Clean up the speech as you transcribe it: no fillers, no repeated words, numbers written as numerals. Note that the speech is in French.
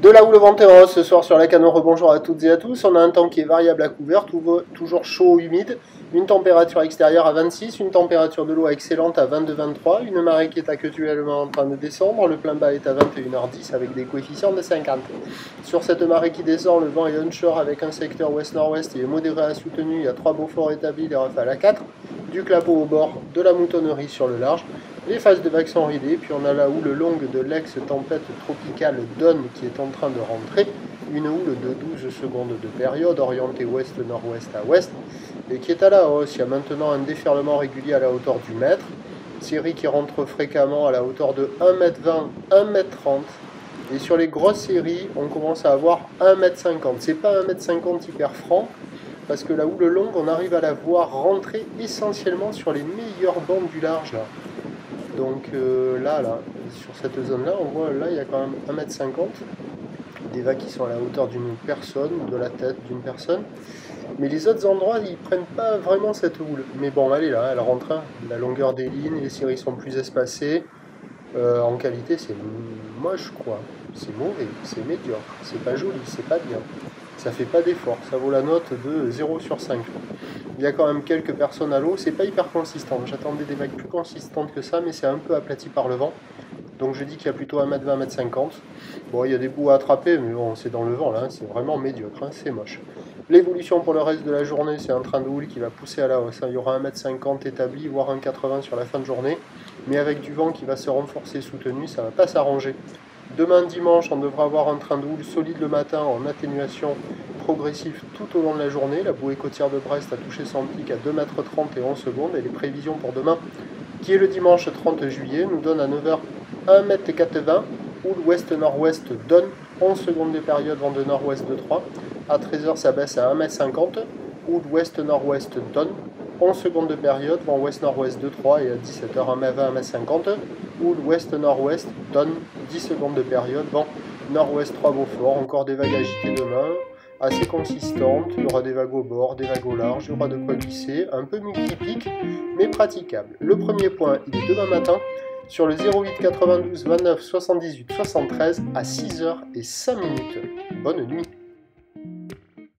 De là où le vent est rose ce soir sur la canne, rebonjour à toutes et à tous. On a un temps qui est variable à couvert, toujours chaud, humide. Une température extérieure à 26, une température de l'eau excellente à 22-23, une marée qui est actuellement en train de descendre. Le plein bas est à 21h10 avec des coefficients de 50. Sur cette marée qui descend, le vent est onshore avec un secteur ouest-nord-ouest et modéré à soutenu. Il y a 3 Beaufort établis, les rafales à 4. Du clapot au bord, de la moutonnerie sur le large. Les phases de vagues sont ridées, puis on a la houle longue de l'ex-tempête tropicale Don qui est en train de rentrer, une houle de 12 secondes de période, orientée ouest-nord-ouest à ouest, et qui est à la hausse. Il y a maintenant un déferlement régulier à la hauteur du mètre, série qui rentre fréquemment à la hauteur de 1m20, 1m30, et sur les grosses séries, on commence à avoir 1m50. C'est pas 1m50 hyper franc, parce que la houle longue, on arrive à la voir rentrer essentiellement sur les meilleures bandes du large, là. Donc là, sur cette zone-là, on voit, là, il y a quand même 1m50, des vagues qui sont à la hauteur d'une personne, de la tête d'une personne. Mais les autres endroits, ils prennent pas vraiment cette houle. Mais bon, elle est là, elle rentre, hein. La longueur des lignes, les séries sont plus espacées. En qualité, c'est moche, quoi. C'est mauvais, c'est médiocre, c'est pas joli, c'est pas bien. Ça fait pas d'effort, ça vaut la note de 0 sur 5. Il y a quand même quelques personnes à l'eau, c'est pas hyper consistant. J'attendais des vagues plus consistantes que ça, mais c'est un peu aplati par le vent. Donc je dis qu'il y a plutôt 1m20, 1m50. Bon, il y a des bouts à attraper, mais bon, c'est dans le vent là, c'est vraiment médiocre, hein, c'est moche. L'évolution pour le reste de la journée, c'est un train de houle qui va pousser à la hausse. Il y aura 1m50 établi, voire 1m80 sur la fin de journée. Mais avec du vent qui va se renforcer soutenu, ça ne va pas s'arranger. Demain dimanche, on devra avoir un train de houle solide le matin en atténuation progressive tout au long de la journée. La bouée côtière de Brest a touché son pic à 2,30 m et 11 secondes. Et les prévisions pour demain, qui est le dimanche 30 juillet, nous donnent à 9h 1,80 m, houle ouest-nord-ouest donne 11 secondes de période, vent de nord-ouest de 3. À 13h, ça baisse à 1,50 m, houle ouest-nord-ouest donne 11 secondes de période, vent ouest-nord-ouest de 3, et à 17h, 1m20, 1m50, houle ouest-nord-ouest donne 10 secondes de période, vent nord-ouest 3 Beaufort, encore des vagues agitées demain, assez consistantes, il y aura des vagues au bord, des vagues au large, il y aura de quoi glisser, un peu multipique, mais praticable. Le premier point, il est demain matin, sur le 08 92 29 78 73 à 6h05. Bonne nuit.